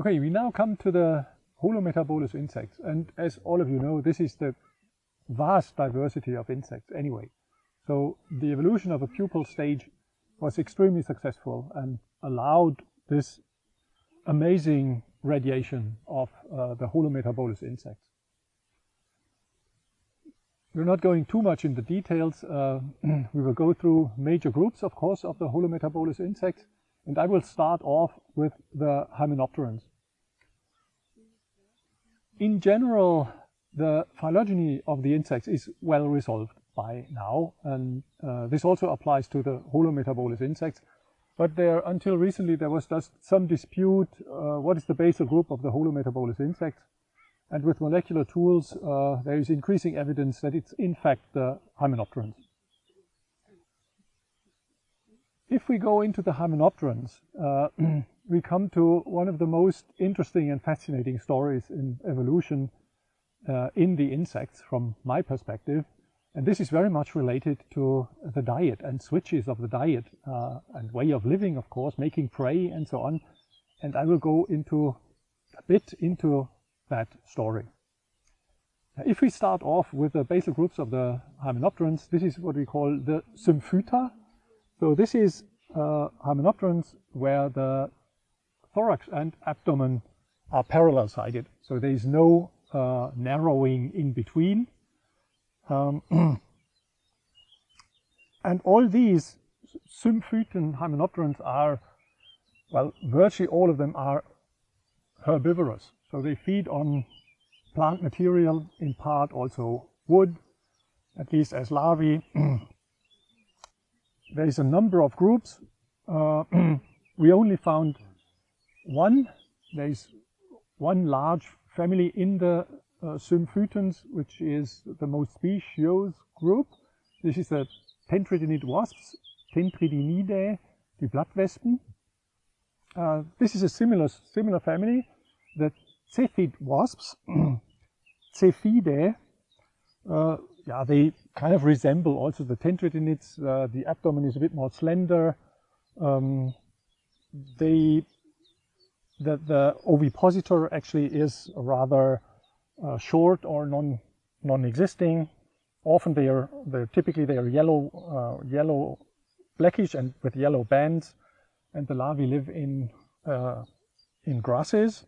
Okay, we now come to the holometabolous insects, and as all of you know, this is the vast diversity of insects anyway. So the evolution of a pupal stage was extremely successful and allowed this amazing radiation of the holometabolous insects. We're not going too much into details. We will go through major groups, of course, of the holometabolous insects, and I will start off with the hymenopterans. In general, the phylogeny of the insects is well resolved by now, and this also applies to the holometabolous insects. But until recently, there was just some dispute, what is the basal group of the holometabolous insects? And with molecular tools, there is increasing evidence that it's in fact the hymenopterans. If we go into the hymenopterans, we come to one of the most interesting and fascinating stories in evolution in the insects from my perspective. And this is very much related to the diet and switches of the diet and way of living, of course, making prey and so on. And I will go into a bit into that story. If we start off with the basal groups of the hymenopterans, this is what we call the symphyta. So this is hymenopterans where the thorax and abdomen are parallel sided. So there is no narrowing in between. And all these symphytan hymenopterans are, well, virtually all of them are herbivorous. So they feed on plant material, in part also wood, at least as larvae. There is a number of groups. We only found one. There is one large family in the symphytans, which is the most speciose group. This is the tentridinid wasps, Tentridinidae, the bloodwespen. This is a similar family. The cephid wasps, Cephidae, yeah, they kind of resemble also the tentridinids. The abdomen is a bit more slender. The ovipositor actually is rather short or non-existing. Often they are typically yellow, blackish and with yellow bands, and the larvae live in grasses.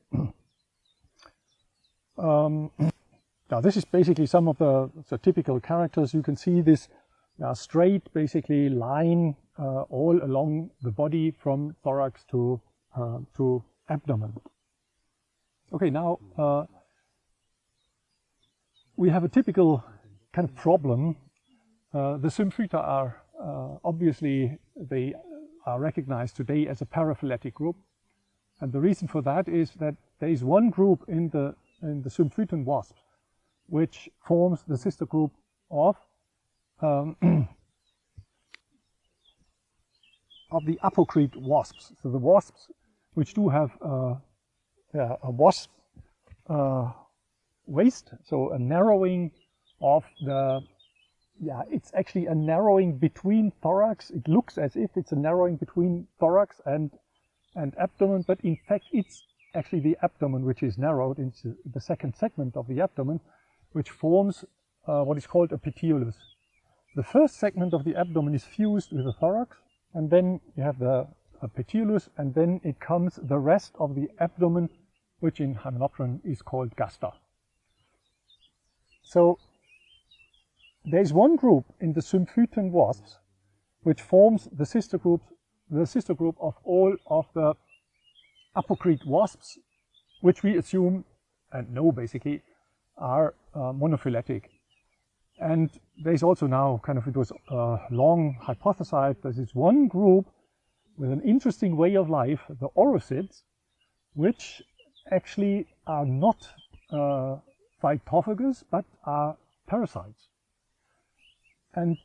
Now this is basically some of the typical characters. You can see this straight basically line all along the body from thorax to abdomen. Okay, now we have a typical kind of problem. The symphyta are obviously, they are recognized today as a paraphyletic group, and the reason for that is that there is one group in the symphytan wasps which forms the sister group of the Apocrita wasps. So the wasps which do have a wasp waist, so a narrowing of the, it's actually a narrowing between thorax. It looks as if it's a narrowing between thorax and abdomen, but in fact it's actually the abdomen which is narrowed into the second segment of the abdomen, which forms what is called a petiolus. The first segment of the abdomen is fused with the thorax, and then you have the petiolus, and then it comes the rest of the abdomen, which in hymenopteran is called gasta. So there is one group in the symphytan wasps which forms the sister group of all of the Apocrita wasps, which we assume and know basically are monophyletic. And there is also now it was long hypothesized there is one group with an interesting way of life, the orosids, which actually are not phytophagous but are parasites. And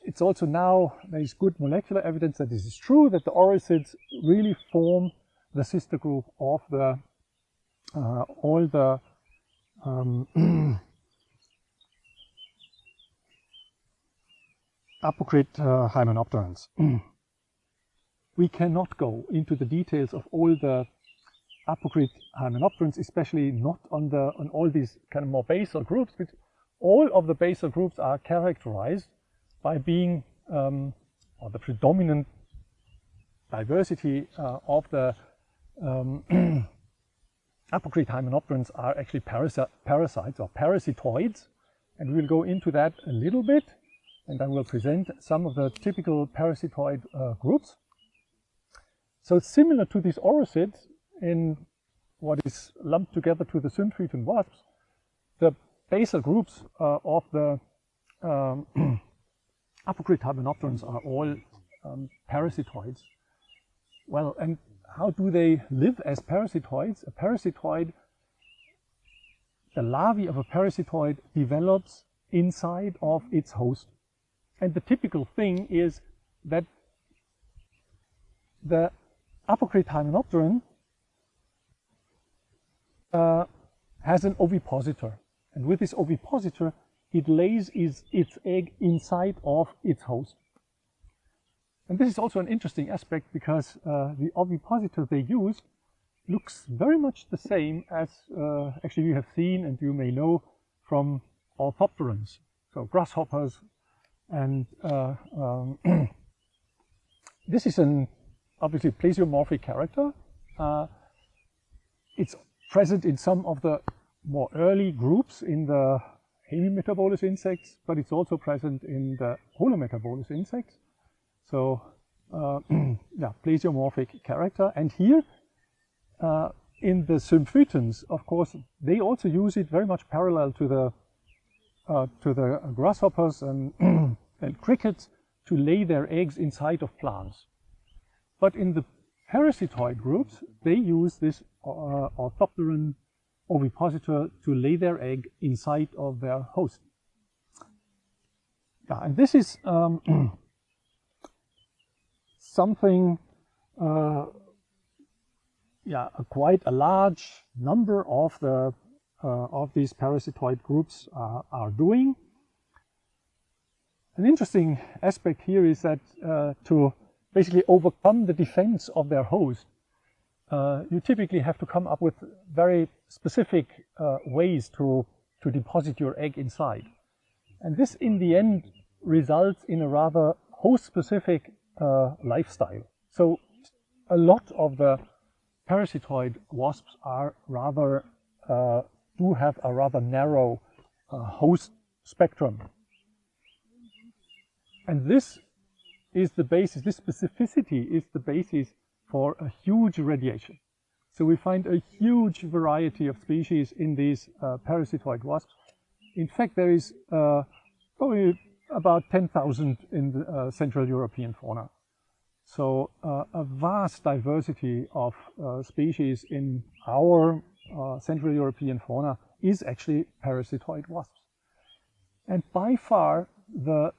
it's also now, there is good molecular evidence that this is true, that the orosids really form the sister group of the all the Apocrita hymenopterans. We cannot go into the details of all the Apocrita hymenopterans, especially not on all these kind of more basal groups, but all of the basal groups are characterized by being, or the predominant diversity of the Apocrita hymenopterans are actually parasites or parasitoids, and we will go into that a little bit, and I will present some of the typical parasitoid groups. So it's similar to these orosids in what is lumped together to the symphyton wasps. The basal groups of the Apocrita hymenopterans are all parasitoids. Well, and how do they live as parasitoids? A parasitoid, the larvae of a parasitoid develops inside of its host. And the typical thing is that the Apocrita hymenopteran has an ovipositor. And with this ovipositor, it lays its egg inside of its host. And this is also an interesting aspect because the ovipositor they use looks very much the same as actually you have seen and you may know from orthopterans, so grasshoppers. And this is an obviously plesiomorphic character. It's present in some of the more early groups in the hemimetabolous insects, but it's also present in the holometabolous insects. So, yeah, plesiomorphic character. And here, in the symphytons, of course, they also use it very much parallel to the grasshoppers and, and crickets to lay their eggs inside of plants. But in the parasitoid groups, they use this orthopteran ovipositor to lay their egg inside of their host. Yeah, and this is something, yeah, quite a large number of these parasitoid groups are doing. An interesting aspect here is that to basically overcome the defense of their host, you typically have to come up with very specific ways to deposit your egg inside. And this in the end results in a rather host-specific lifestyle. So a lot of the parasitoid wasps are rather, do have a rather narrow host spectrum. And this is the basis, this specificity is the basis for a huge radiation. So we find a huge variety of species in these parasitoid wasps. In fact, there is probably about 10,000 in the Central European fauna. So a vast diversity of species in our Central European fauna is actually parasitoid wasps. And by far the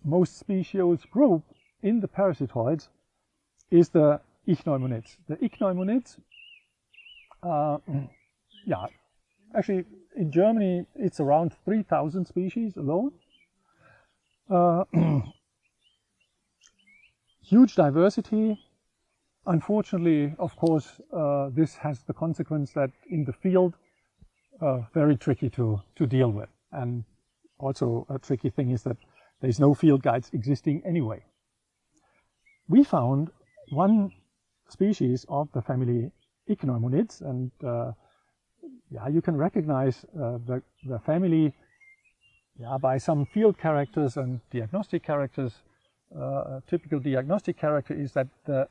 most speciose group in the parasitoids is the Ichneumonids. The Ichneumonids, yeah, actually in Germany it's around 3,000 species alone. Huge diversity. Unfortunately, of course, this has the consequence that in the field, very tricky to deal with. And also a tricky thing is that there's no field guides existing anyway. We found one species of the family Ichneumonids, and yeah, you can recognize the family, yeah, by some field characters and diagnostic characters. A typical diagnostic character is that the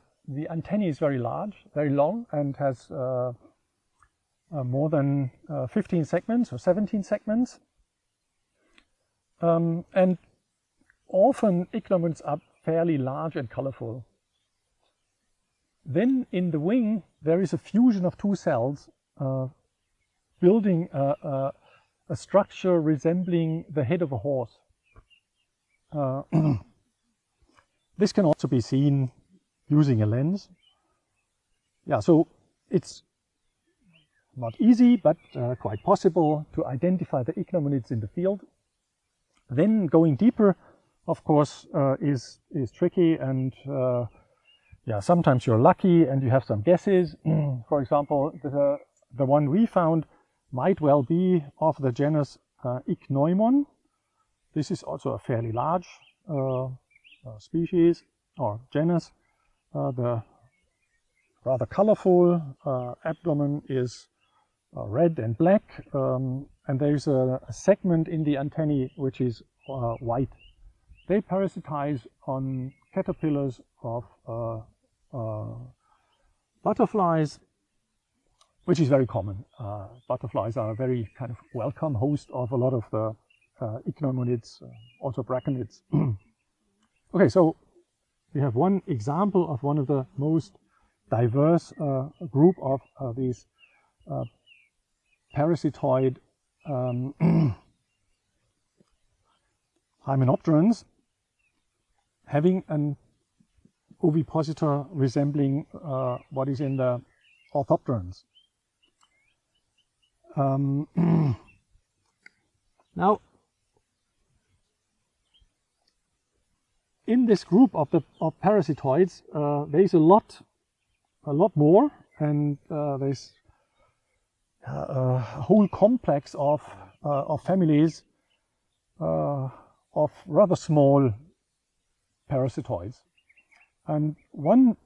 antennae is very large, very long, and has more than 15 segments or 17 segments. And often Ichneumonids are fairly large and colorful. Then in the wing there is a fusion of two cells building a structure resembling the head of a horse. This can also be seen using a lens. Yeah, so it's not easy, but quite possible to identify the Ichneumonids in the field. Then going deeper, of course, is tricky, and yeah, sometimes you're lucky and you have some guesses. For example, the one we found might well be of the genus Ichneumon. This is also a fairly large species or genus. The rather colorful abdomen is red and black, and there's a segment in the antennae which is white. They parasitize on caterpillars of butterflies, which is very common. Butterflies are a very kind of welcome host of a lot of the Ichneumonids, also braconids. Okay, so we have one example of one of the most diverse group of these parasitoid hymenopterans having an ovipositor resembling what is in the orthopterans. Now, in this group of parasitoids, there is a lot more, and there's a whole complex of families of rather small parasitoids. And one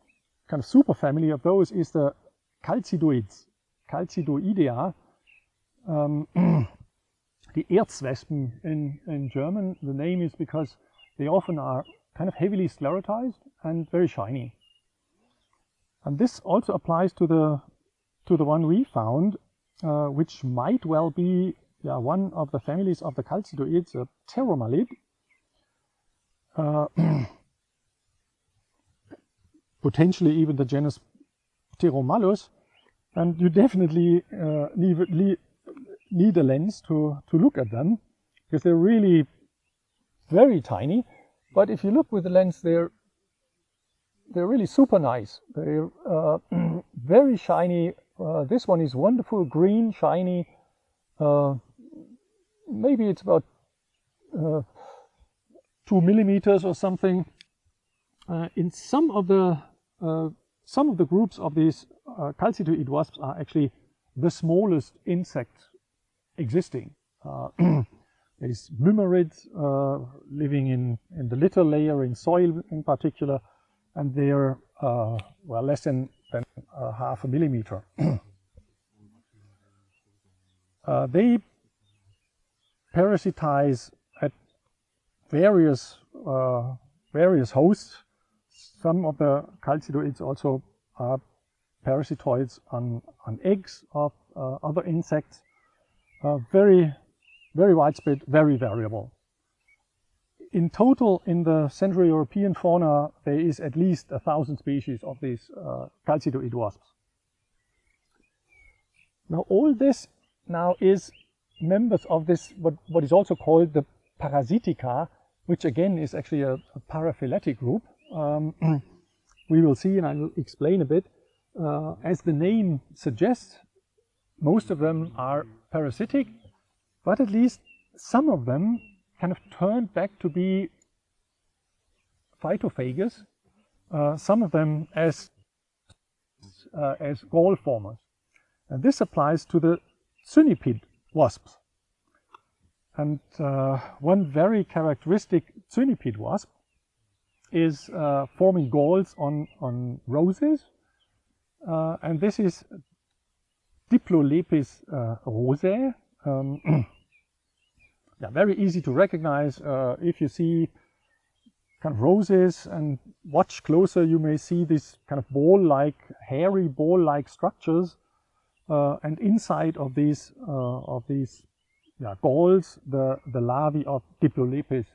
kind of superfamily of those is the Calcidoids, Calcidoidea, the Erzwespen in German. The name is because they often are kind of heavily sclerotized and very shiny. And this also applies to the one we found, which might well be one of the families of the Calcidoids, a Pteromalid. Potentially even the genus Pteromalus, and you definitely need a lens to look at them, because they're really very tiny. But if you look with the lens, they're really super nice. They're very shiny. This one is wonderful green, shiny. Maybe it's about 2 millimeters or something. In some of the groups of these calcidoid wasps are actually the smallest insect existing. There's mymerids living in the litter layer, in soil in particular, and they're well less than half a millimeter. They parasitize at various hosts. Some of the calcidoids also are parasitoids on eggs of other insects. Very widespread, very variable. In total, in the Central European fauna, there is at least 1,000 species of these calcidoid wasps. Now, all this now is members of this, what is also called the Parasitica, which again is actually a paraphyletic group. We will see, and I will explain a bit. As the name suggests, most of them are parasitic, but at least some of them kind of turned back to be phytophagous, some of them as gall formers. And this applies to the Cynnipid wasps. And one very characteristic Cynnipid wasp is forming galls on roses, and this is Diplolepis rosae. Very easy to recognize. If you see kind of roses and watch closer, you may see these kind of ball-like, hairy ball-like structures, and inside of these galls, the larvae of Diplolepis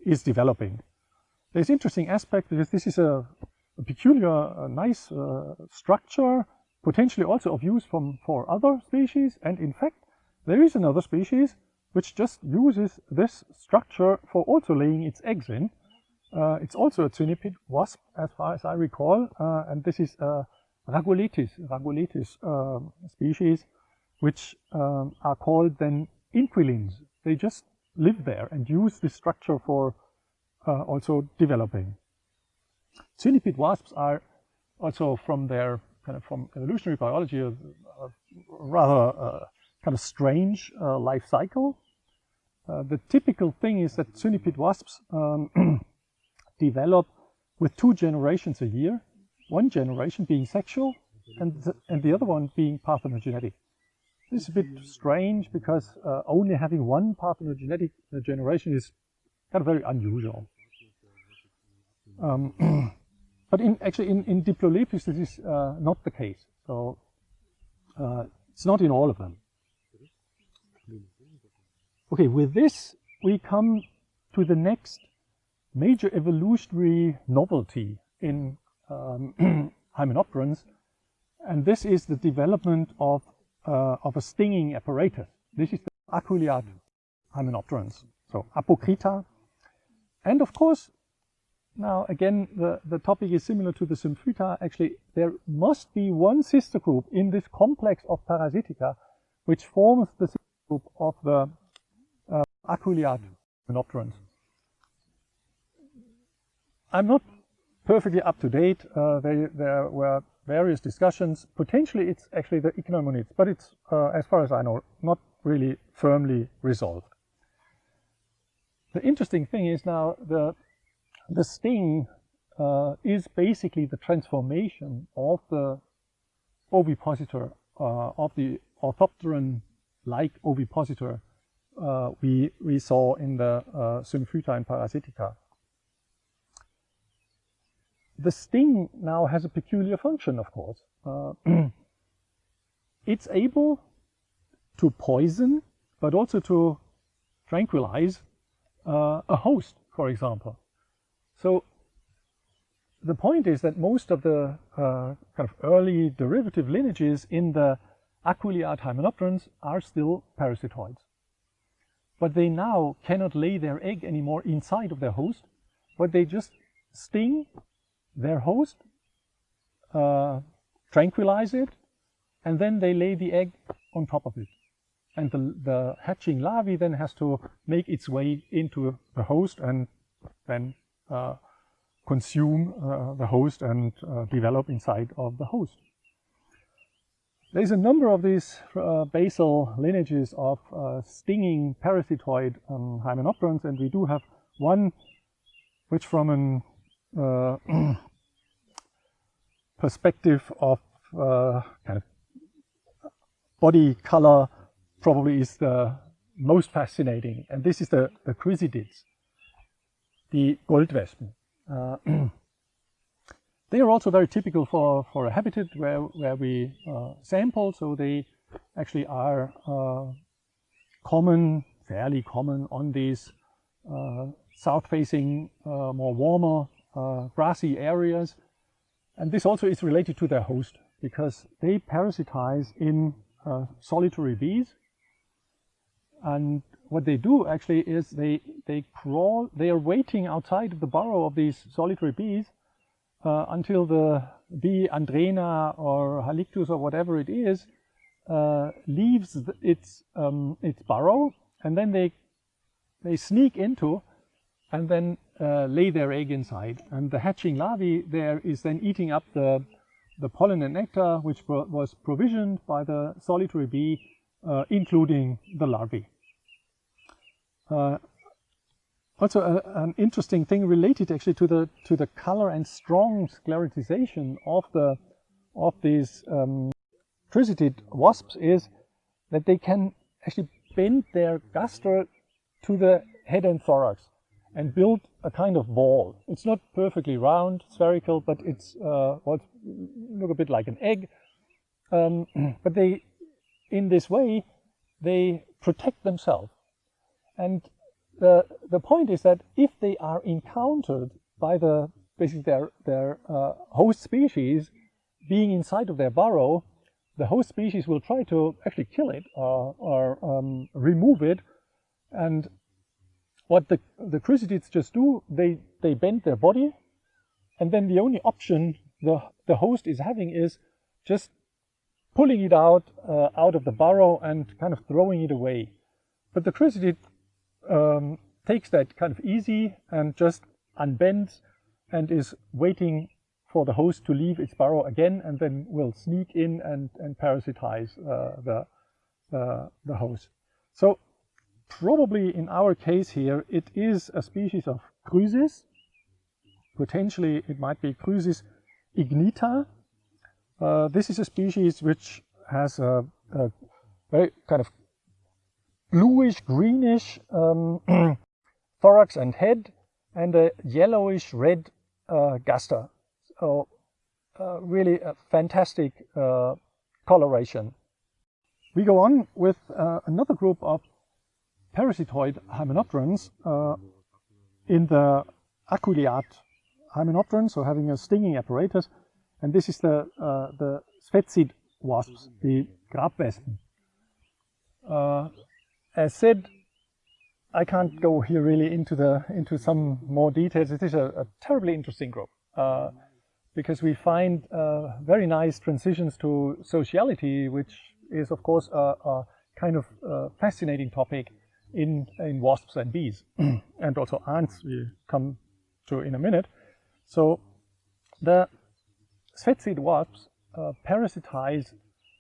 is developing. There's interesting aspect because this is a peculiar, nice structure, potentially also of use for other species, and in fact there is another species which just uses this structure for also laying its eggs in. It's also a Cynnipid wasp, as far as I recall, and this is Raguletis species, which are called then inquilins. They just live there and use this structure for also developing. Cynipid wasps are also, from their from evolutionary biology, a rather kind of strange life cycle. The typical thing is that Cynipid wasps develop with 2 generations a year, one generation being sexual and the other one being parthenogenetic. This is a bit strange because only having one parthenogenetic generation is kind of very unusual. But actually in Diplolepis this is not the case, so it's not in all of them. Okay, with this we come to the next major evolutionary novelty in Hymenopterans, and this is the development of a stinging apparatus. This is the aculeate Hymenopterans, so Apocrita. And of course, now again, the topic is similar to the Symphyta. Actually, there must be one sister group in this complex of Parasitica which forms the sister group of the aculeate Hymenopterans. I'm not perfectly up to date. There were various discussions. Potentially it's actually the Ichneumonidae, but it's, as far as I know, not really firmly resolved. The interesting thing is now the sting is basically the transformation of the ovipositor, of the orthopteran-like ovipositor we saw in the Symphyta and Parasitica. The sting now has a peculiar function, of course. It's able to poison, but also to tranquilize a host, for example. So the point is that most of the kind of early derivative lineages in the aculeate Hymenopterans are still parasitoids. But they now cannot lay their egg anymore inside of their host, but they just sting their host, tranquilize it, and then they lay the egg on top of it. And the hatching larvae then has to make its way into the host and then consume the host and develop inside of the host. There's a number of these basal lineages of stinging parasitoid Hymenopterans, and we do have one which, from an perspective of kind of body color, probably is the most fascinating, and this is the Chrysalids, the Goldwespen. They are also very typical for a habitat where we sample, so they actually are common, fairly common on these south-facing, more warmer, grassy areas. And this also is related to their host, because they parasitize in solitary bees. And what they do actually is they crawl, they are waiting outside of the burrow of these solitary bees until the bee Andrena or Halictus or whatever it is leaves its burrow, and then they sneak into and then lay their egg inside. And the hatching larvae there is then eating up the pollen and nectar which was provisioned by the solitary bee, including the larvae. Also an interesting thing related actually to the color and strong sclerotization of these Chrysidid wasps is that they can actually bend their gaster to the head and thorax and build a kind of ball. It's not perfectly round, spherical, but it's look a bit like an egg. But in this way, they protect themselves. And the point is that if they are encountered by basically their host species being inside of their burrow, the host species will try to actually kill it or remove it. And what the Chrysalids just do, they bend their body, and then the only option the host is having is just pulling it out of the burrow and kind of throwing it away. But the Chrysalid takes that kind of easy and just unbends and is waiting for the host to leave its burrow again, and then will sneak in and parasitize the host. So probably in our case here, it is a species of Chrysis. Potentially it might be Chrysis ignita. This is a species which has a very kind of bluish, greenish thorax and head, and a yellowish red gaster. So really a fantastic coloration. We go on with another group of parasitoid hymenopterans in the aculeate hymenopteran, so having a stinging apparatus, and this is the Sphetzid wasps, the Grabwespen. As said, I can't go here really into some more details. It is a terribly interesting group because we find very nice transitions to sociality, which is of course a kind of fascinating topic in wasps and bees, and also ants we come to in a minute. So the Sphetzid wasps parasitize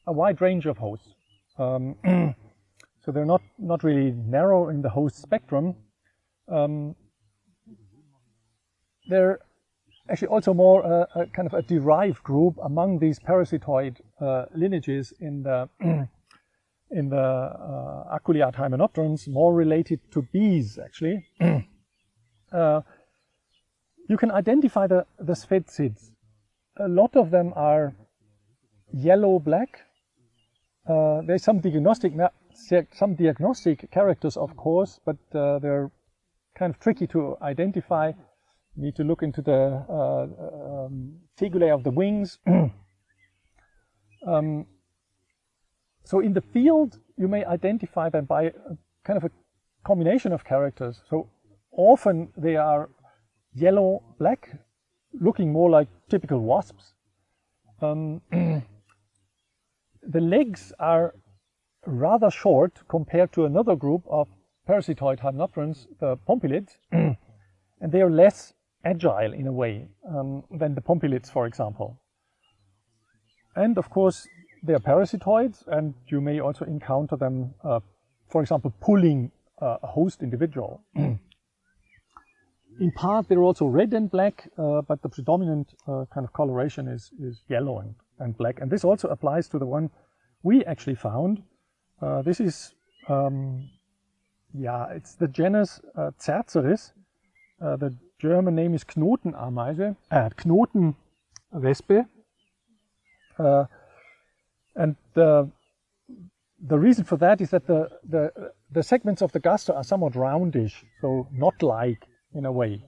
a wide range of hosts. So they're not really narrow in the host spectrum. They're actually also more a kind of a derived group among these parasitoid lineages in the aculeate hymenopterans, more related to bees actually. You can identify the Sphetzids. A lot of them are yellow-black. There's some diagnostic characters, of course, but they're kind of tricky to identify. You need to look into the tegulae of the wings. So in the field, you may identify them by a kind of a combination of characters. So often they are yellow-black, looking more like typical wasps. The legs are rather short compared to another group of parasitoid hymenopterans, the pompilids, and they are less agile in a way than the pompilids, for example. And of course, they are parasitoids, and you may also encounter them, for example, pulling a host individual. In part, they're also red and black, but the predominant kind of coloration is yellow and black. And this also applies to the one we actually found. This is, it's the genus Cerceris. The German name is Knotenameise, Knotenwespe. And the reason for that is that the segments of the gaster are somewhat roundish, so knot-like in a way.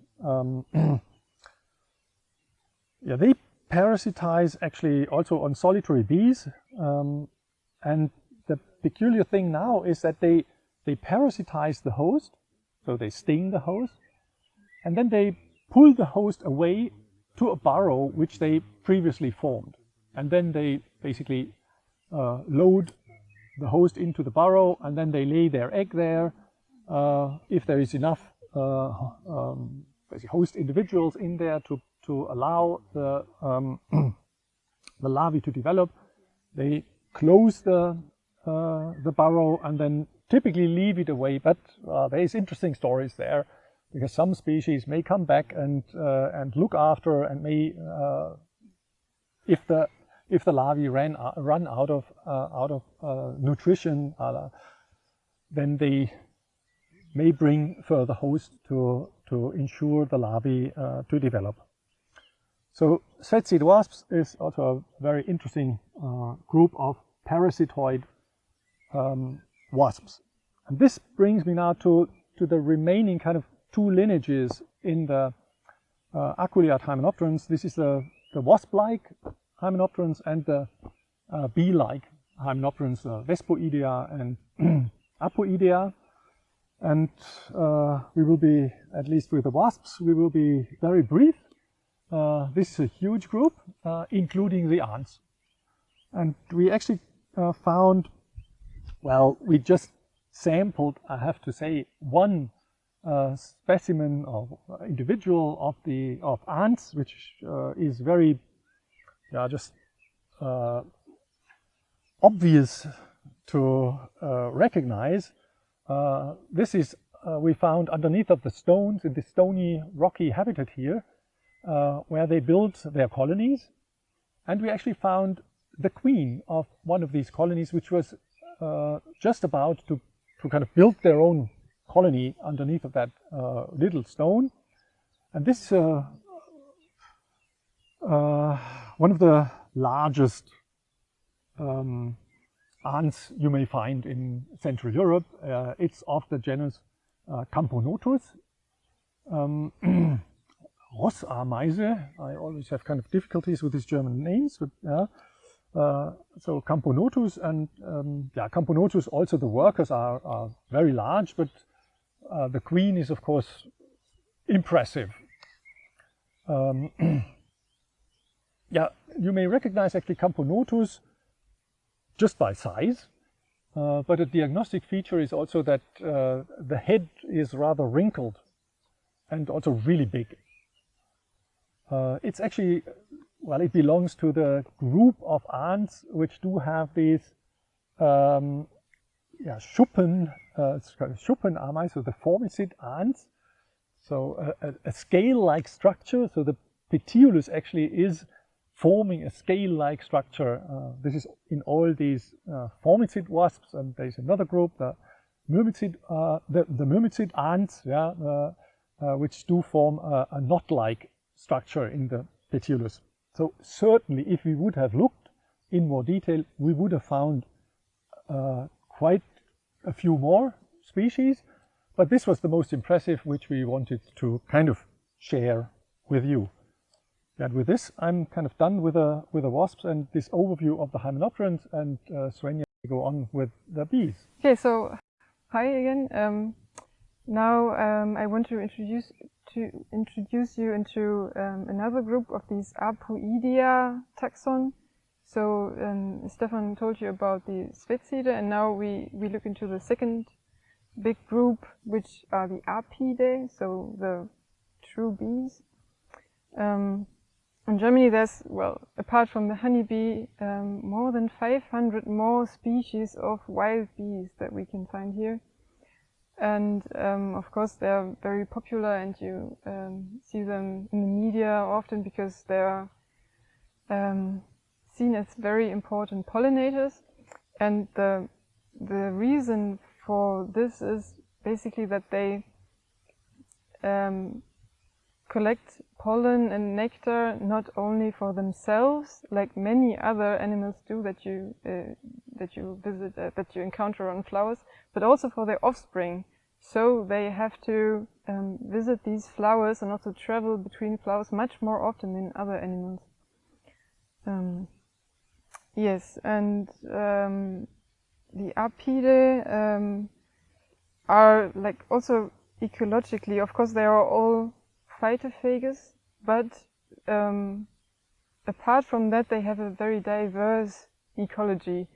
They parasitize actually also on solitary bees, and the peculiar thing now is that they parasitize the host, so they sting the host, and then they pull the host away to a burrow which they previously formed, and then they basically load the host into the burrow, and then they lay their egg there. If there is enough host individuals in there to allow the larvae to develop, they close the burrow and then typically leave it away. But there is interesting stories there, because some species may come back and look after, and may if the larvae run out of nutrition, then they may bring further hosts to ensure the larvae to develop. So Sphetzid wasps is also a very interesting group of parasitoid wasps. And this brings me now to the remaining kind of two lineages in the aculeate hymenopterans. This is the wasp-like hymenopterans and the bee-like hymenopterans, Vespoidea and Apoidea. And we will be, at least with the wasps, we will be very brief. This is a huge group, including the ants. And we actually found, well, we just sampled, I have to say, one specimen or individual of ants, which is very just obvious to recognize. This is we found underneath of the stones in the stony rocky habitat here, where they built their colonies, and we actually found the queen of one of these colonies, which was just about to kind of build their own colony underneath of that little stone. And this one of the largest ants you may find in Central Europe. It's of the genus Camponotus. Rosae, I always have kind of difficulties with these German names, but so Camponotus, and Camponotus, also the workers are very large, but the queen is of course impressive. You may recognize actually Camponotus just by size, but a diagnostic feature is also that the head is rather wrinkled and also really big. It's actually, well, it belongs to the group of ants which do have these Schuppen, Schuppenameisen, so the Formicid ants. So a scale-like structure. So the petiolus actually is forming a scale-like structure. This is in all these Formicid wasps, and there's another group, the Myrmicid, the Myrmicid ants, which do form a knot-like structure in the petiolus. So certainly, if we would have looked in more detail, we would have found quite a few more species, but this was the most impressive, which we wanted to kind of share with you. And with this, I'm kind of done with the wasps and this overview of the Hymenopterans, and Svenja will go on with the bees. Okay, so hi again. Now I want to introduce you into another group of these Apocrita taxon. So Stefan told you about the Cerceris, and now we look into the second big group, which are the Apidae, so the true bees. In Germany there's, well, apart from the honeybee, more than 500 more species of wild bees that we can find here. And of course they're very popular, and you see them in the media often because they're seen as very important pollinators. And the reason for this is basically that they collect pollen and nectar not only for themselves, like many other animals do that you visit, that you encounter on flowers, but also for their offspring. So they have to visit these flowers and also travel between flowers much more often than other animals. Yes, and the Apidae are like also ecologically, of course, they are all phytophagous, but apart from that, they have a very diverse ecology.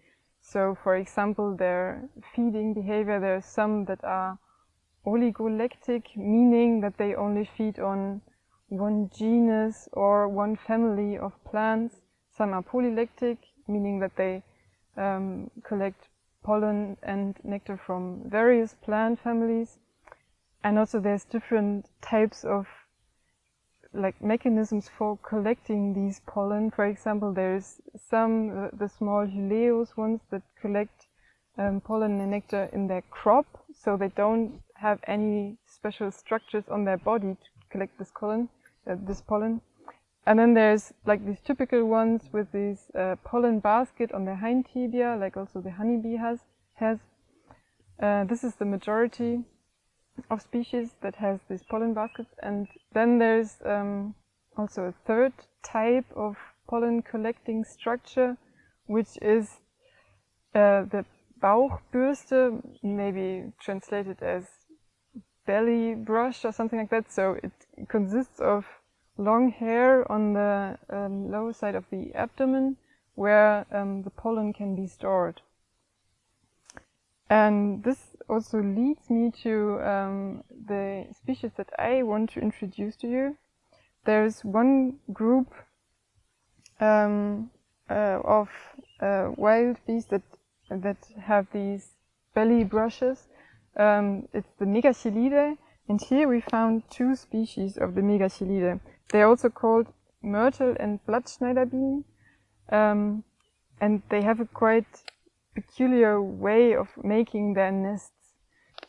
So, for example, their feeding behavior, there are some that are oligolectic, meaning that they only feed on one genus or one family of plants. Some are polylectic, meaning that they collect pollen and nectar from various plant families. And also there's different types of like mechanisms for collecting these pollen. For example, there's some, the small Huleus ones that collect pollen and nectar in their crop, so they don't have any special structures on their body to collect this pollen. And then there's like these typical ones with this pollen basket on their hind tibia, like also the honeybee has. This is the majority of species that has these pollen baskets. And then there's also a third type of pollen collecting structure, which is the Bauchbürste, maybe translated as belly brush or something like that. So it consists of long hair on the lower side of the abdomen, where the pollen can be stored. And this also leads me to the species that I want to introduce to you. There's one group of wild bees that have these belly brushes. It's the Megachilidae, and here we found two species of the Megachilidae. They're also called myrtle and bloodschneiderbienen, and they have a quite peculiar way of making their nests.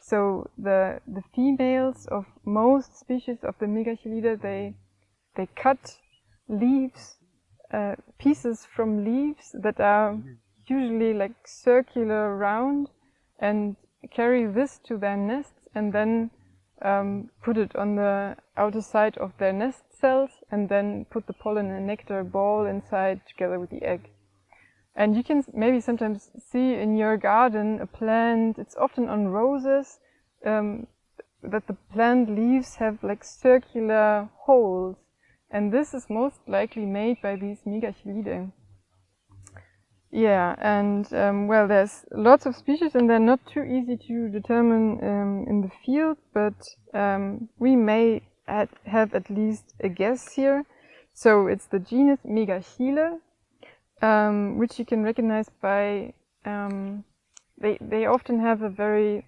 So the females of most species of the Megachilidae, they cut leaves, pieces from leaves that are usually like circular round, and carry this to their nests, and then put it on the outer side of their nest cells, and then put the pollen and nectar ball inside together with the egg. And you can maybe sometimes see in your garden a plant, it's often on roses, that the plant leaves have like circular holes, and this is most likely made by these Megachilidae. Yeah, and well, there's lots of species, and they're not too easy to determine in the field, but we may have at least a guess here. So it's the genus Megachile, which you can recognize by they often have a very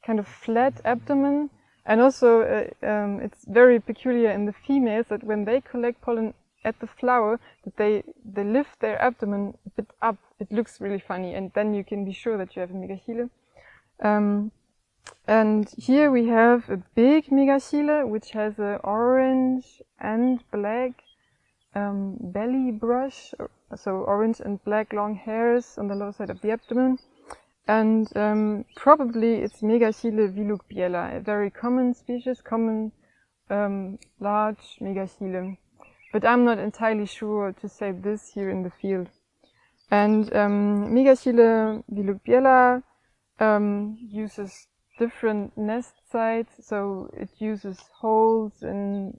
kind of flat abdomen, and also it's very peculiar in the females that when they collect pollen at the flower, that they lift their abdomen a bit up. It looks really funny, and then you can be sure that you have a Megachile. And here we have a big Megachile, which has an orange and black belly brush, so orange and black long hairs on the lower side of the abdomen. And probably it's Megachile villucbiella, a very common species, large Megachile. But I'm not entirely sure to say this here in the field. And Megachile villucbiella uses different nest sites, so it uses holes in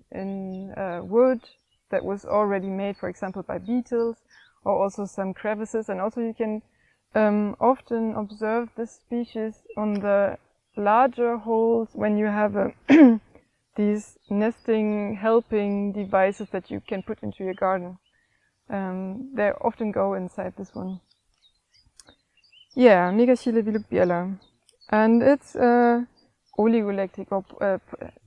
wood that was already made, for example, by beetles, or also some crevices. And also you can often observe this species on the larger holes when you have these nesting helping devices that you can put into your garden. They often go inside this one. Yeah, Megachile villucbiella. And it's oligolactic, or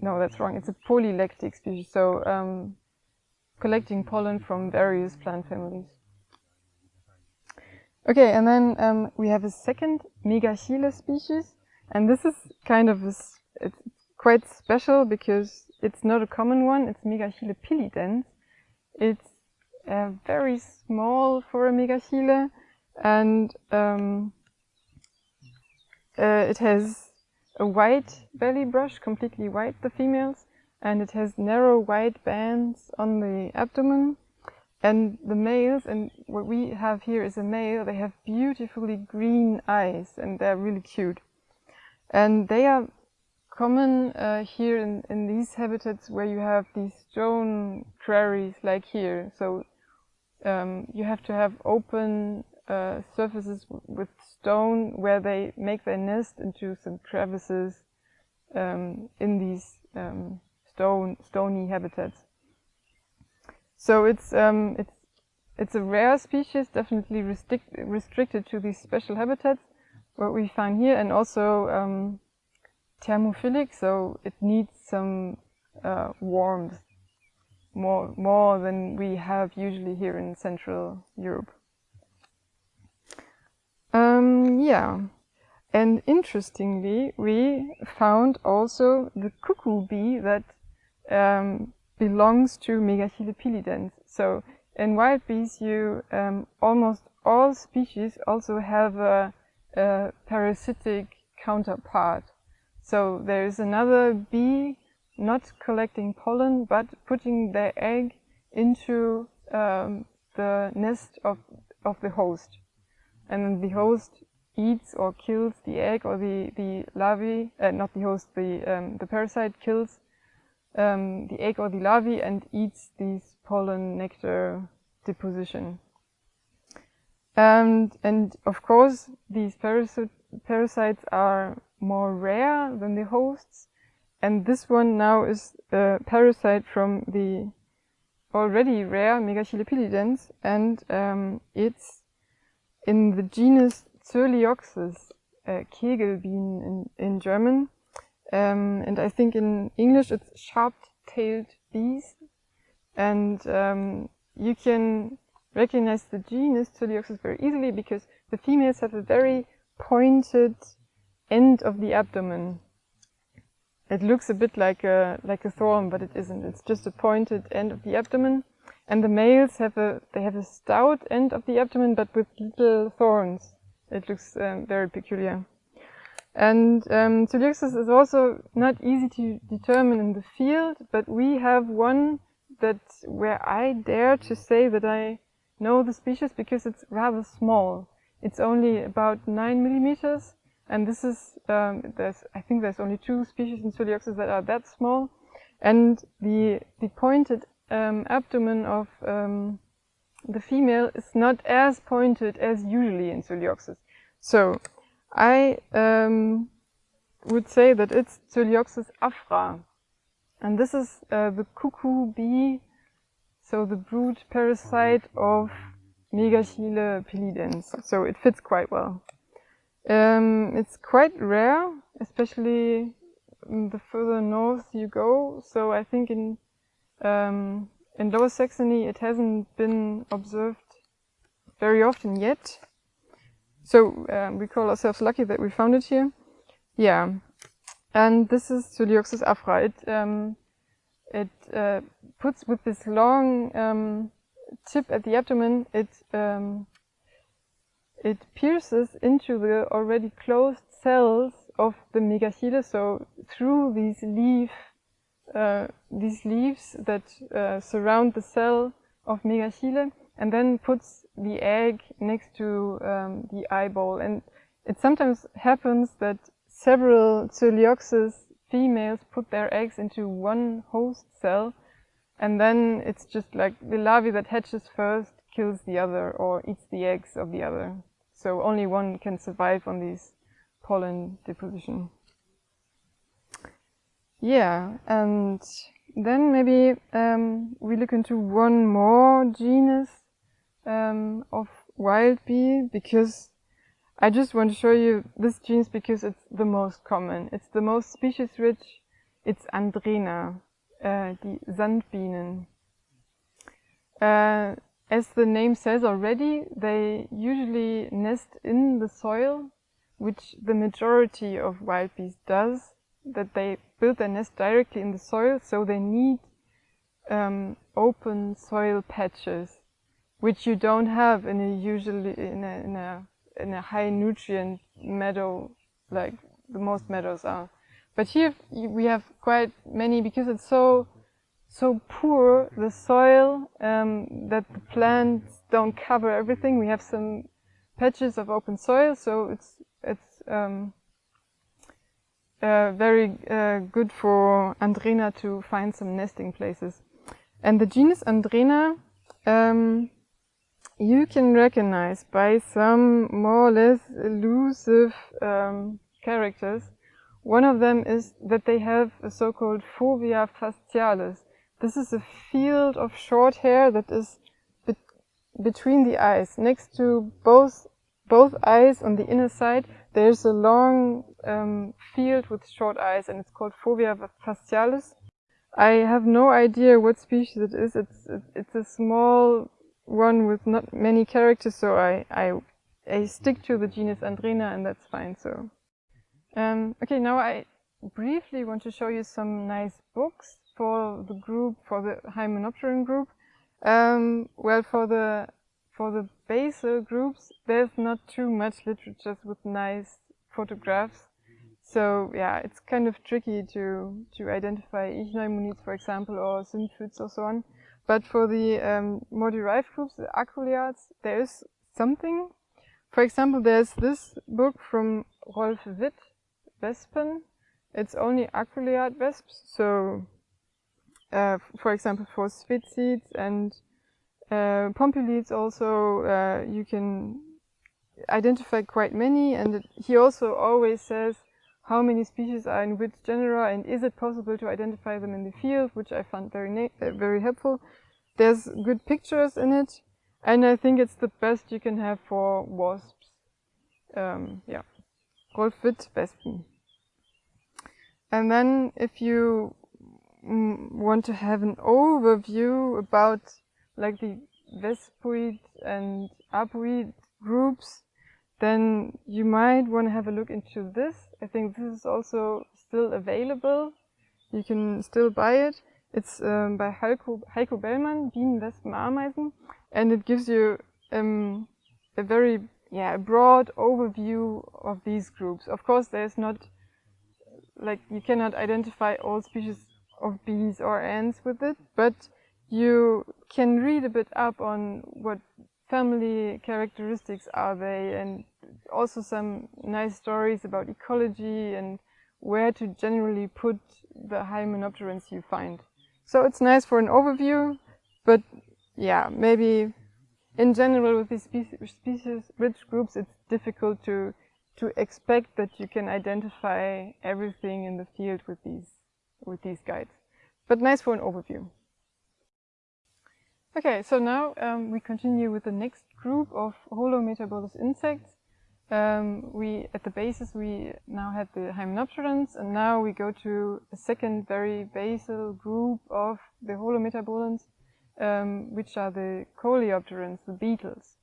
no, that's wrong, it's a polylactic species, so collecting pollen from various plant families. Okay, and then we have a second Megachile species, and this is kind of it's quite special because it's not a common one. It's Megachile pilidens. It's very small for a Megachile, and it has a white belly brush, completely white, the females, and it has narrow white bands on the abdomen. And the males, and what we have here is a male, they have beautifully green eyes, and they're really cute. And they are common here in these habitats where you have these stone quarries like here. So you have to have open surfaces with stone where they make their nest into some crevices in these stony habitats. So it's a rare species, definitely restricted to these special habitats, what we find here, and also thermophilic, so it needs some warmth, more than we have usually here in Central Europe. Yeah, and interestingly, we found also the cuckoo bee that belongs to Megachile pilidens. So in wild bees, you almost all species also have a parasitic counterpart. So there is another bee not collecting pollen, but putting their egg into the nest of the host. And then the host eats or kills the egg or the larvae, not the host, the parasite kills the egg or the larvae and eats these pollen nectar deposition. And of course, these parasites are more rare than the hosts, and this one now is a parasite from the already rare Megachile pilidens, and it's in the genus Coelioxys, Kegelbienen in German, and I think in English it's sharp-tailed bees, and you can recognize the genus Coelioxys very easily because the females have a very pointed end of the abdomen. It looks a bit like a thorn, but it isn't. It's just a pointed end of the abdomen. And the males have a stout end of the abdomen, but with little thorns. It looks very peculiar. And Coelioxys is also not easy to determine in the field, but we have one where I dare to say that I know the species because it's rather small. It's only about 9 millimeters. And this is, I think there's only 2 species in Coelioxys that are that small. And the pointed abdomen of the female is not as pointed as usually in Coelioxys. So I would say that it's Coelioxys afra. And this is the cuckoo bee, so the brood parasite of Megachile pilidens. So it fits quite well. It's quite rare, especially the further north you go. So I think in Lower Saxony it hasn't been observed very often yet. So we call ourselves lucky that we found it here. Yeah, and this is Coelioxys afra. It puts with this long tip at the abdomen. It pierces into the already closed cells of the Megachile, so through these leaves that surround the cell of Megachile, and then puts the egg next to the eyeball. And it sometimes happens that several Coelioxys females put their eggs into one host cell, and then it's just like the larvae that hatches first kills the other or eats the eggs of the other. So only one can survive on these pollen deposition. Yeah, and then maybe we look into one more genus of wild bee, because I just want to show you this genus because it's the most common. It's the most species rich. It's Andrena, die Sandbienen. As the name says already, they usually nest in the soil, which the majority of wild bees does, that they build their nest directly in the soil, so they need open soil patches, which you don't have in a high nutrient meadow like the most meadows are. But here we have quite many, because it's so poor, the soil, that the plants don't cover everything. We have some patches of open soil, so it's very good for Andrena to find some nesting places. And the genus Andrena you can recognize by some more or less elusive characters. One of them is that they have a so-called fovea facialis. This is a field of short hair that is between the eyes. Next to both eyes on the inner side, there's a long field with short eyes, and it's called fovea facialis. I have no idea what species it is. It's a small one with not many characters, so I stick to the genus Andrena, and that's fine. So, okay, now I briefly want to show you some nice books for the group, for the Hymenopteran group. Well, for the basal groups, there's not too much literature with nice photographs. So yeah, it's kind of tricky to identify Ichneumonidae, for example, or Symphytes or so on. But for the more derived groups, the aculeates, there is something. For example, there's this book from Rolf Witt, Wespen. It's only aculeate vesps. So, for example, for Sphizids and Pompilides also, you can identify quite many, and he also always says how many species are in which genera and is it possible to identify them in the field, which I found very helpful. There's good pictures in it, and I think it's the best you can have for wasps. Yeah, Golfwit-Wespen. And then if you want to have an overview about like the Vespoid and Apoid groups, then you might want to have a look into this. I think this is also still available. You can still buy it. It's by Heiko Bellmann, Bienen, Wespen, Ameisen, and it gives you a very broad overview of these groups. Of course, there's not, like, you cannot identify all species of bees or ants with it, but you can read a bit up on what family characteristics are they, and also some nice stories about ecology and where to generally put the hymenopterans you find. So it's nice for an overview, but yeah, maybe in general with these species-rich groups, it's difficult to expect that you can identify everything in the field with these guides. But nice for an overview. Okay, so now we continue with the next group of holometabolous insects. At the basis we now had the hymenopterans, and now we go to a second very basal group of the holometabolans, which are the coleopterans, the beetles.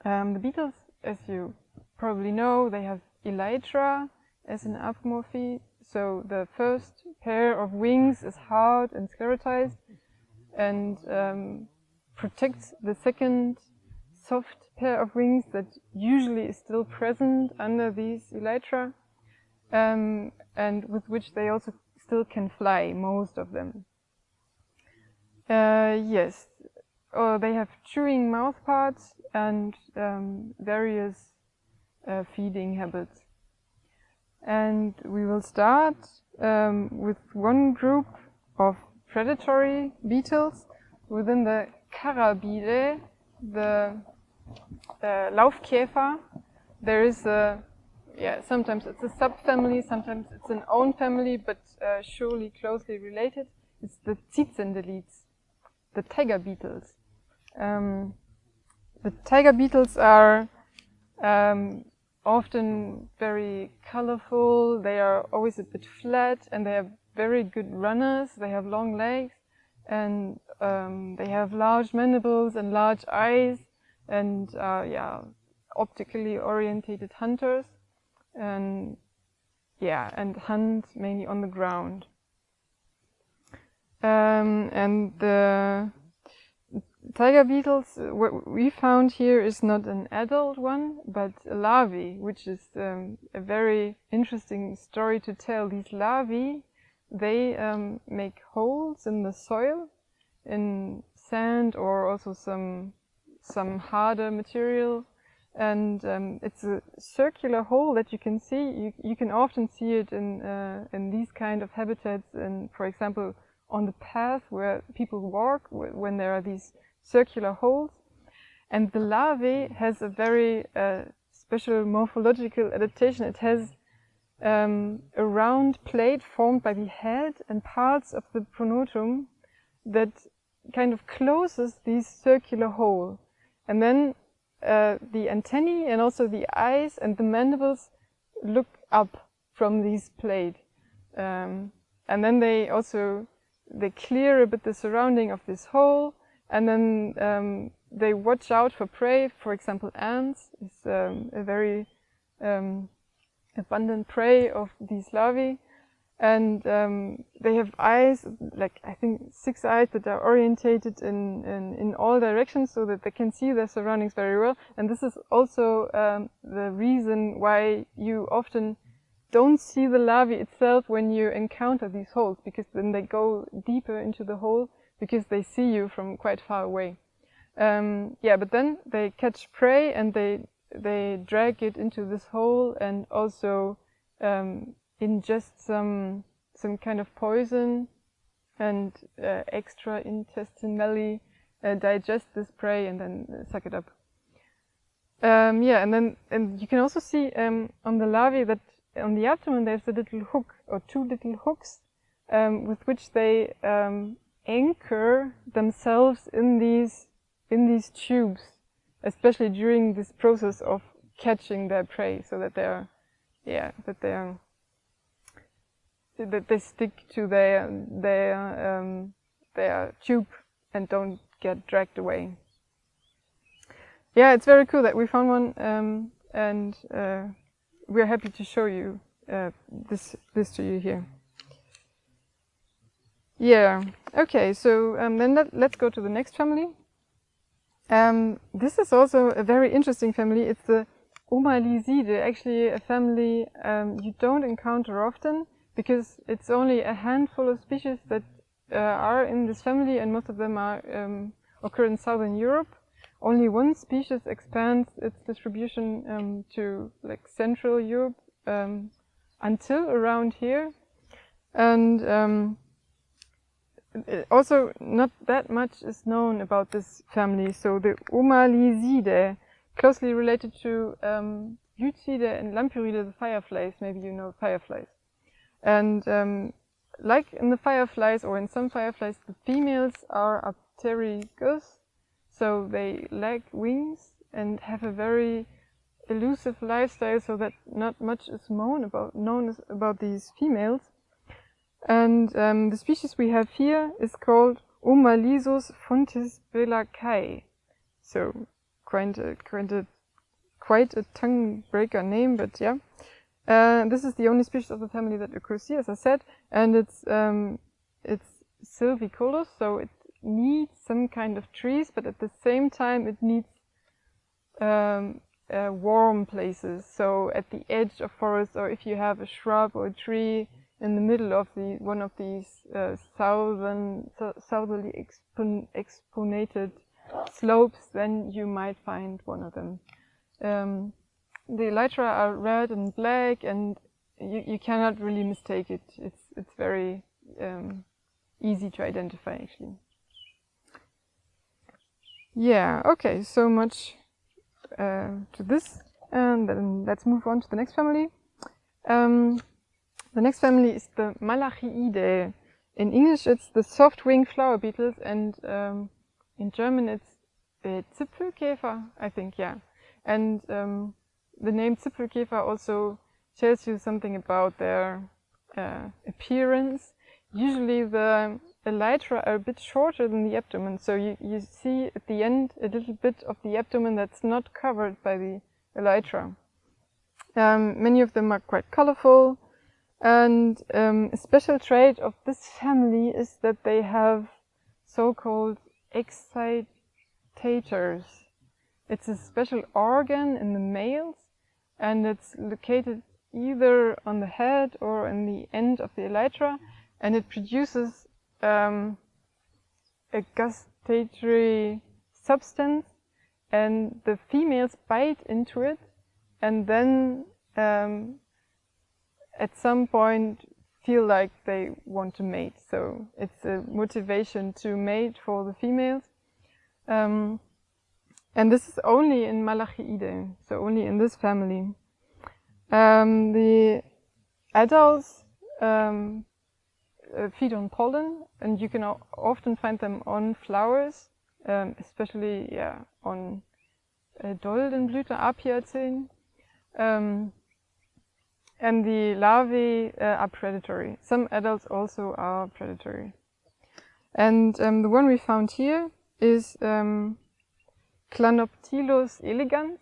The beetles, as you probably know, they have elytra as an apomorphy, so the first pair of wings is hard and sclerotized and protects the second soft pair of wings that usually is still present under these elytra, and with which they also still can fly, most of them. Yes, they have chewing mouthparts and various feeding habits. And we will start with one group of predatory beetles within the Carabidae, the Laufkäfer. There is sometimes it's a subfamily, sometimes it's an own family, but surely closely related. It's the Cicindelids, the tiger beetles. The tiger beetles are often very colorful. They are always a bit flat, and they are very good runners. They have long legs, and they have large mandibles and large eyes, and optically orientated hunters, and hunt mainly on the ground. And the tiger beetles, what we found here is not an adult one, but a larvae, which is a very interesting story to tell. These larvae, they make holes in the soil, in sand or also some harder material, and it's a circular hole that you can see. You can often see it in these kind of habitats, and for example on the path where people walk, when there are these circular holes. And the larvae has a very special morphological adaptation. It has a round plate formed by the head and parts of the pronotum that kind of closes this circular hole. And then the antennae and also the eyes and the mandibles look up from this plate. And then they clear a bit the surrounding of this hole, and then they watch out for prey. For example, ants is a very abundant prey of these larvae, and they have eyes, like I think 6 eyes, that are orientated in all directions, so that they can see their surroundings very well. And this is also the reason why you often don't see the larvae itself when you encounter these holes, because then they go deeper into the hole because they see you from quite far away. But then they catch prey and they drag it into this hole, and also ingest some kind of poison, and extra-intestinally digest this prey and then suck it up. Yeah, and you can also see on the larvae that on the abdomen there's a little hook or two little hooks with which they anchor themselves in these tubes, especially during this process of catching their prey, so that they stick to their tube and don't get dragged away. Yeah, it's very cool that we found one, and we're happy to show you this to you here. Yeah. Okay. So then let's go to the next family. This is also a very interesting family. It's the Pteromalidae. Actually, a family you don't encounter often because it's only a handful of species that are in this family, and most of them are occur in southern Europe. Only one species expands its distribution to like Central Europe until around here, and also not that much is known about this family. So the Pteromalidae, closely related to Huhnsberg and Lampyridae, the fireflies. Maybe you know fireflies. And like in the fireflies, or in some fireflies, the females are apterygous. So they lack wings and have a very elusive lifestyle, so that not much is known about these females. And the species we have here is called Pteromalisus fontisbellaceae. So quite a tongue breaker name, but yeah. This is the only species of the family that occurs here, as I said, and it's silvicolous, so it needs some kind of trees, but at the same time it needs warm places. So at the edge of forests, or if you have a shrub or a tree in the middle of one of these southerly exponated slopes, then you might find one of them. The elytra are red and black, and you cannot really mistake it. It's very easy to identify, actually. Yeah, okay, so much to this, and then let's move on to the next family. The next family is the Megachilidae. In English it's the soft-winged flower beetles, and in German it's Zipfelkäfer, I think, yeah. And the name Zipfelkäfer also tells you something about their appearance. Usually the elytra are a bit shorter than the abdomen, so you see at the end a little bit of the abdomen that's not covered by the elytra. Many of them are quite colorful, and a special trait of this family is that they have so-called excitators. It's a special organ in the males, and it's located either on the head or in the end of the elytra, and it produces a gustatory substance, and the females bite into it, and then at some point feel like they want to mate. So it's a motivation to mate for the females. And this is only in Megachilidae, so only in this family. The adults feed on pollen, and you can often find them on flowers, especially on Doldenblüte, Apiaceae. And the larvae are predatory. Some adults also are predatory. And the one we found here is Clanoptilus elegans.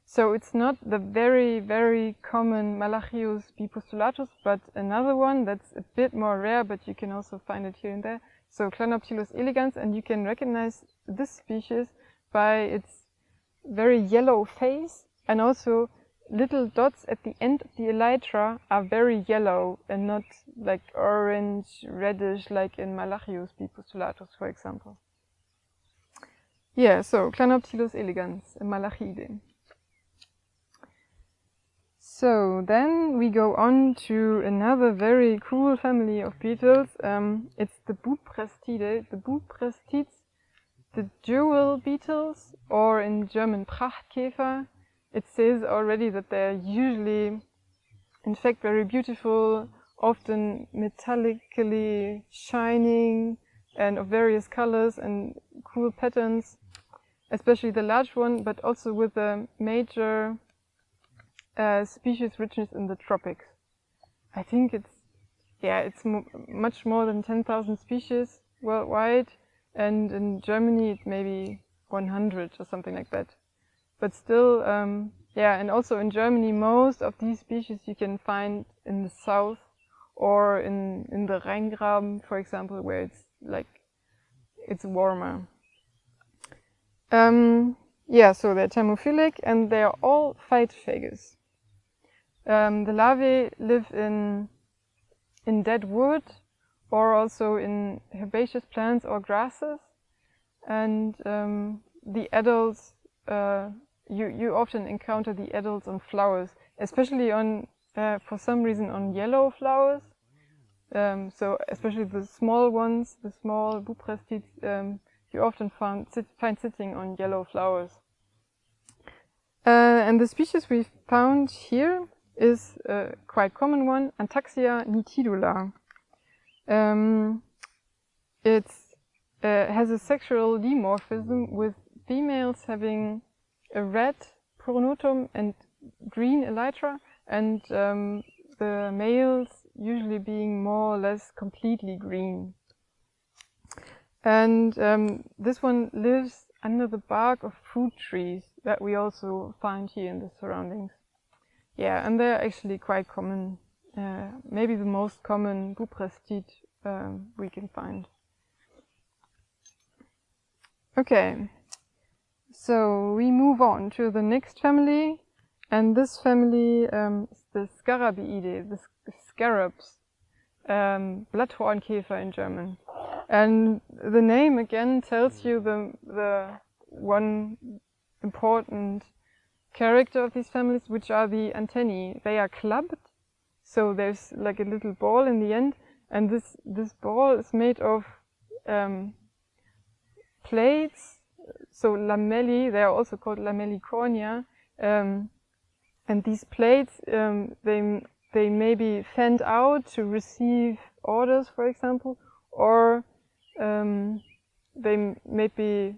So it's not the very, very common Malachius bipostulatus, but another one that's a bit more rare, but you can also find it here and there. So Clanoptilus elegans, and you can recognize this species by its very yellow face, and also little dots at the end of the elytra are very yellow and not like orange, reddish like in Malachius bipostulatus, for example. Yeah, so Clanoptilus elegans, a Megachilidae. So then we go on to another very cool family of beetles. It's the Buprestidae, the Buprestids, the jewel beetles, or in German Prachtkäfer. it says already that they're usually, in fact, very beautiful, often metallically shining and of various colors and cool patterns, especially the large one, but also with a major species richness in the tropics. I think it's much more than 10,000 species worldwide, and in Germany it may be 100 or something like that. But still, and also in Germany, most of these species you can find in the south or in the Rheingraben, for example, where it's warmer. So they're thermophilic and they're all phytophagous. The larvae live in dead wood or also in herbaceous plants or grasses, and the adults, you often encounter the adults on flowers, especially on, for some reason, on yellow flowers. So especially the small ones, the small buprestids, you often find sitting on yellow flowers. And the species we found here is a quite common one, Antaxia nitidula. It has a sexual dimorphism, with females having a red pronotum and green elytra, and the males usually being more or less completely green. And this one lives under the bark of fruit trees that we also find here in the surroundings. Yeah, and they're actually quite common, maybe the most common buprestid we can find. Okay, so we move on to the next family, and this family is the Carabidae, the scarabs, Blatthornkäfer in German. And the name again tells you the one important character of these families, which are the antennae. They are clubbed, so there's like a little ball in the end, and this ball is made of plates, so lamellae. They are also called lamellicornia, and these plates they may be fanned out to receive orders, for example, or they may be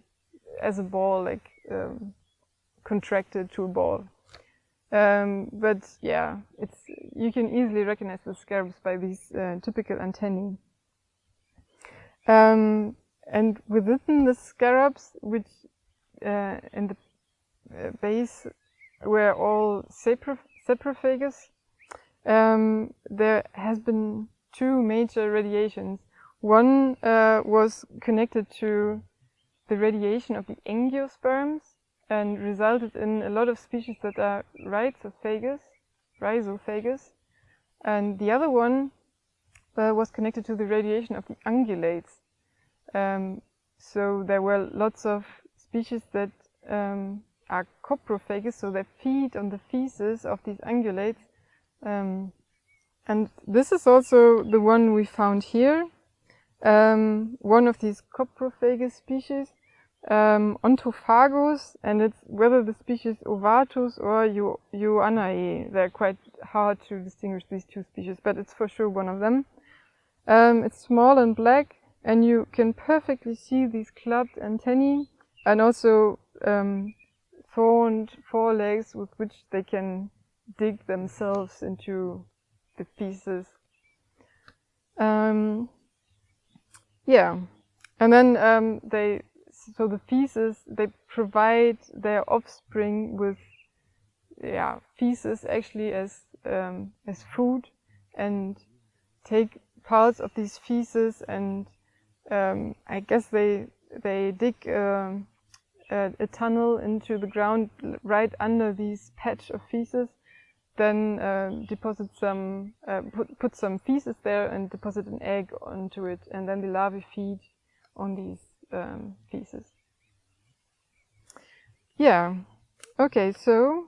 as a ball, like contracted to a ball. But yeah, you can easily recognize the scarabs by these typical antennae. And within the scarabs, which in the base were all saprophagous, there has been two major radiations. One was connected to the radiation of the angiosperms and resulted in a lot of species that are rhizophagous, and the other one was connected to the radiation of the ungulates. So there were lots of species that are coprophagous, so they feed on the feces of these ungulates. And this is also the one we found here, one of these coprophagous species, Ontophagus, and it's whether the species Ovatus or Ioannae. They're quite hard to distinguish, these two species, but it's for sure one of them. It's small and black, and you can perfectly see these clubbed antennae, and also thorned forelegs with which they can dig themselves into the feces. Yeah, and then so the feces, they provide their offspring with feces actually as food, and take parts of these feces, and I guess they dig a tunnel into the ground right under these patch of feces, then deposit some, put some feces there and deposit an egg onto it, and then the larvae feed on these feces. Yeah, okay, so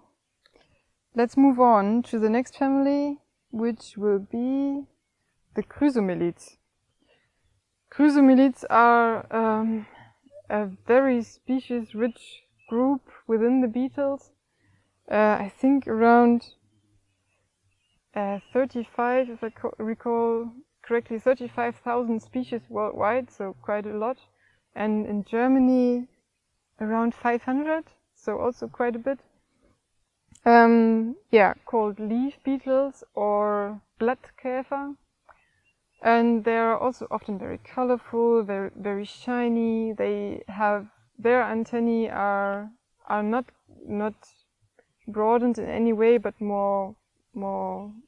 let's move on to the next family, which will be the chrysomelids. Chrysomelids are a very species-rich group within the beetles. I think around 35, if I recall correctly, 35,000 species worldwide, so quite a lot. And in Germany, around 500, so also quite a bit. Yeah, called leaf beetles or Blattkäfer. And they are also often very colorful, very, very shiny. They have, their antennae are not broadened in any way, but more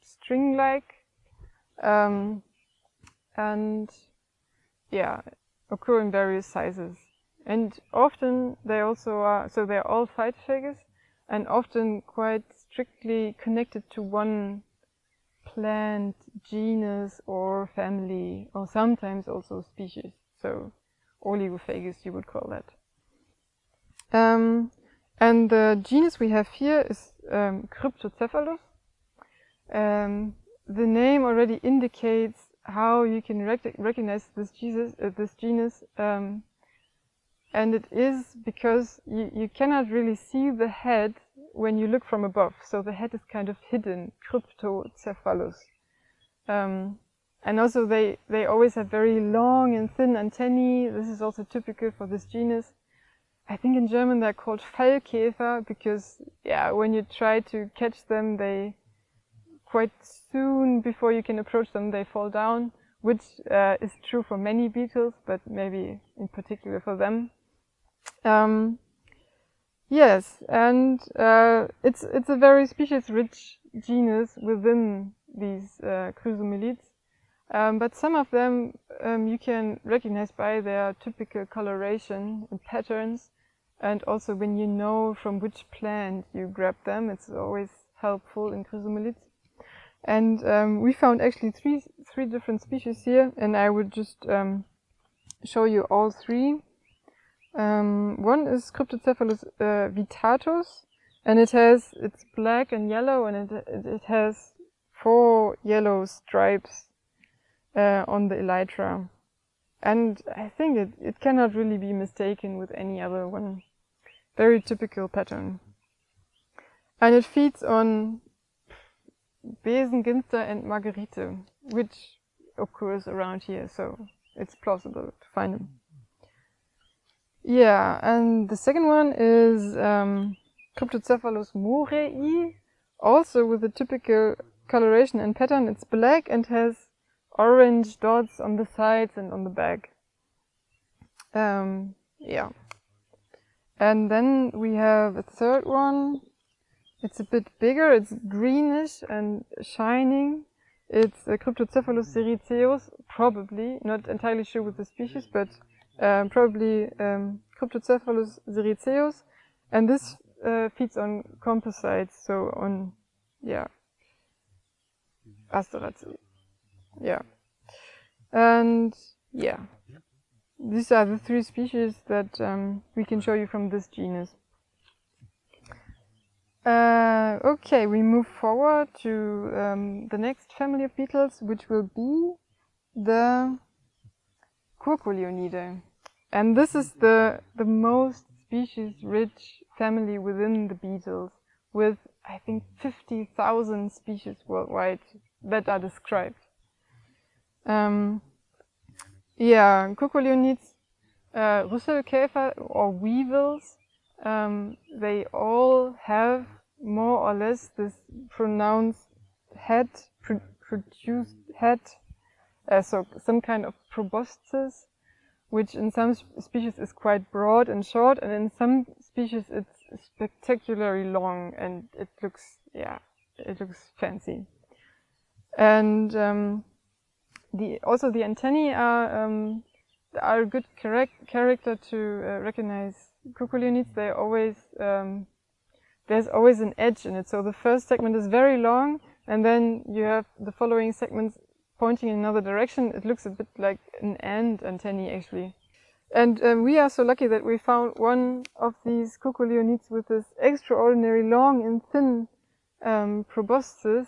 string-like. And yeah, occur in various sizes. And often they also are, so they're all phytophagous and often quite strictly connected to one plant, genus or family, or sometimes also species. So oligophagous, you would call that. And the genus we have here is Cryptocephalus. The name already indicates how you can recognize this genus, and it is because you cannot really see the head when you look from above. So the head is kind of hidden, Cryptocephalus. And also they always have very long and thin antennae. This is also typical for this genus. I think in German they're called Fallkäfer because, yeah, when you try to catch them, they quite soon before you can approach them, they fall down, which is true for many beetles, but maybe in particular for them. Yes, and it's a very species-rich genus within these chrysomelids, but some of them you can recognize by their typical coloration and patterns, and also when you know from which plant you grab them, it's always helpful in chrysomelids. And we found actually three different species here, and I would just show you all three. One is Cryptocephalus vittatus, and it's black and yellow, and it has 4 yellow stripes on the elytra. And I think it cannot really be mistaken with any other one. Very typical pattern. And it feeds on Besenginster and Margerite, which occurs around here, so it's plausible to find them. Yeah, and the second one is Cryptocephalus morei, also with the typical coloration and pattern. It's black and has orange dots on the sides and on the back. Yeah. And then we have a third one. It's a bit bigger, it's greenish and shining. It's Cryptocephalus sericeus, probably, not entirely sure with the species, but probably Cryptocephalus sericeus. And this feeds on composites, so on, yeah, Asteraceae. Yeah. And yeah, these are the 3 species that we can show you from this genus. Okay, we move forward to the next family of beetles, which will be the Coelioxys. And this is the most species-rich family within the beetles, with, I think, 50,000 species worldwide that are described. Yeah, Coelioxys, Rüsselkäfer or weevils, they all have more or less this pronounced head, produced head, so some kind of proboscis, which in some species is quite broad and short, and in some species it's spectacularly long, and it looks, yeah, it looks fancy. And also the antennae are a good character to recognize Coelioxys. They always there's always an edge in it. So the first segment is very long, and then you have the following segments pointing in another direction. It looks a bit like an ant antennae, actually. And we are so lucky that we found one of these Coelioxys with this extraordinary long and thin proboscis,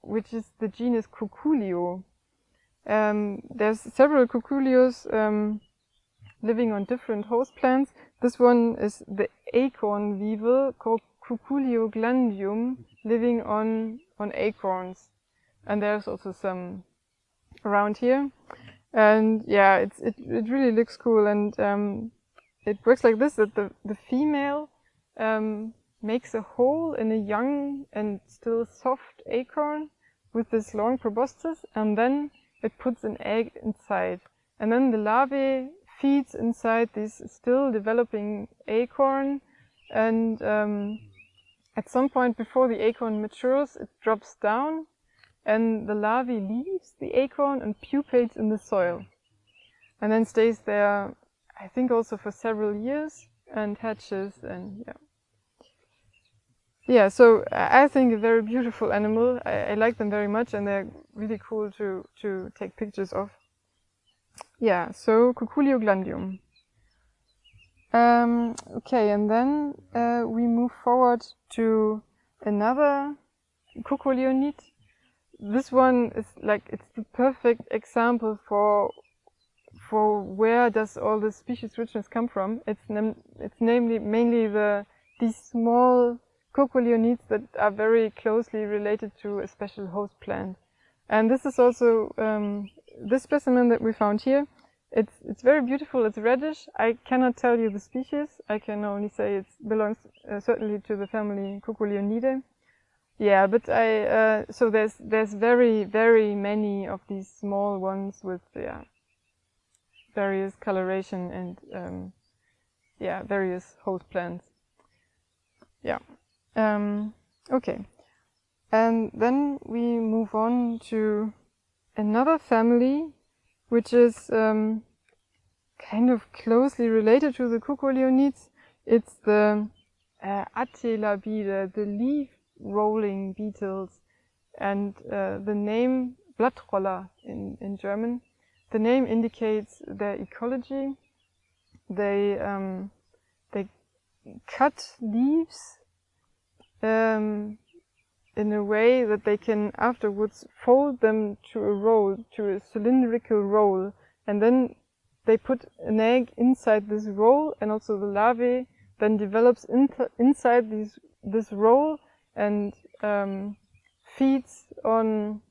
which is the genus Coelio. There's several Coelios living on different host plants. This one is the acorn weevil, called Cuculioglandium living on acorns, and there's also some around here. And yeah, it really looks cool, and it works like this, that the female makes a hole in a young and still soft acorn with this long proboscis, and then it puts an egg inside, and then the larvae feeds inside this still developing acorn, and at some point before the acorn matures, it drops down, and the larvae leaves the acorn and pupates in the soil, and then stays there, I think also for several years, and hatches, and yeah. Yeah, so I think a very beautiful animal. I like them very much, and they're really cool to take pictures of. Yeah, so Cuculioglandium. Okay, and then we move forward to another Cuculionid. This one is like, it's the perfect example for where does all the species richness come from. It's mainly these small Cuculionids that are very closely related to a special host plant. And this is also this specimen that we found here. It's very beautiful. It's reddish. I cannot tell you the species. I can only say it belongs certainly to the family Cuculionidae. Yeah, but so there's very, very many of these small ones with various coloration and various host plants. Yeah. Okay. And then we move on to another family, which is kind of closely related to the Cuculionids. It's the Atellabidae, the leaf-rolling beetles, and the name Blattroller in German. The name indicates their ecology. They cut leaves in a way that they can afterwards fold them to a roll, to a cylindrical roll, and then they put an egg inside this roll, and also the larvae then develops inside this roll and feeds on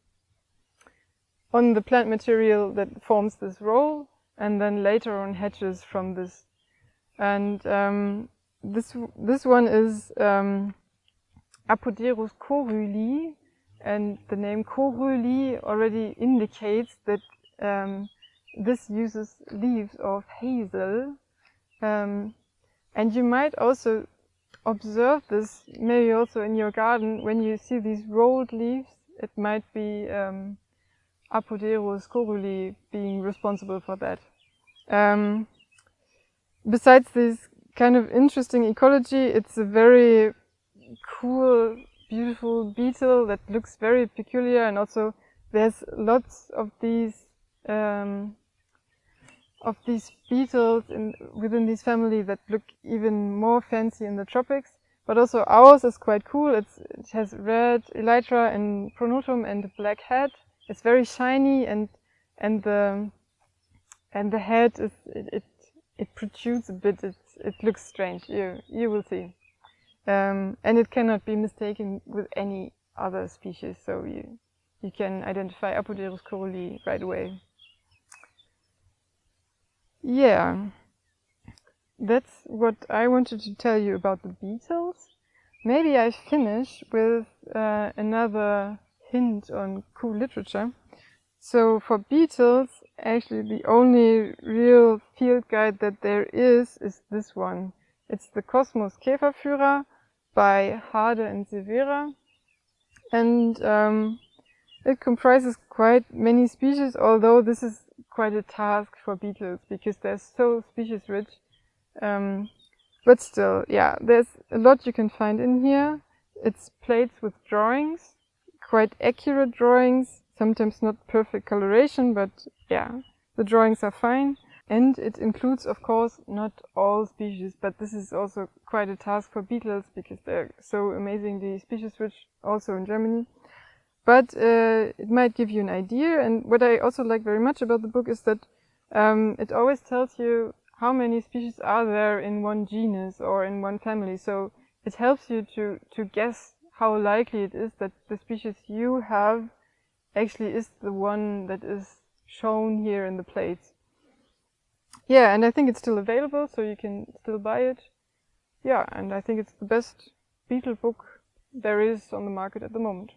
the plant material that forms this roll, and then later on hatches from this. And this one is Apoderus coruli, and the name coruli already indicates that this uses leaves of hazel. And you might also observe this, maybe also in your garden, when you see these rolled leaves. It might be Apoderus coruli being responsible for that. Besides this kind of interesting ecology, it's a very cool, beautiful beetle that looks very peculiar, and also there's lots of these beetles within this family that look even more fancy in the tropics. But also ours is quite cool. It has red elytra and pronotum and a black head. It's very shiny, and the head is it protrudes a bit. It looks strange. You will see. And it cannot be mistaken with any other species, so you can identify Apoderus coruli right away. Yeah, that's what I wanted to tell you about the beetles. Maybe I finish with another hint on cool literature. So for beetles, actually the only real field guide that there is this one. It's the Kosmos Käferführer by Harde and Severa, and it comprises quite many species, although this is quite a task for beetles because they're so species rich. But still, yeah, there's a lot you can find in here. It's plates with drawings, quite accurate drawings, sometimes not perfect coloration, but yeah, the drawings are fine. And it includes, of course, not all species, but this is also quite a task for beetles because they're so amazingly species rich also in Germany. But it might give you an idea. And what I also like very much about the book is that it always tells you how many species are there in one genus or in one family. So it helps you to guess how likely it is that the species you have actually is the one that is shown here in the plates. Yeah, and I think it's still available, so you can still buy it. Yeah, and I think it's the best beetle book there is on the market at the moment.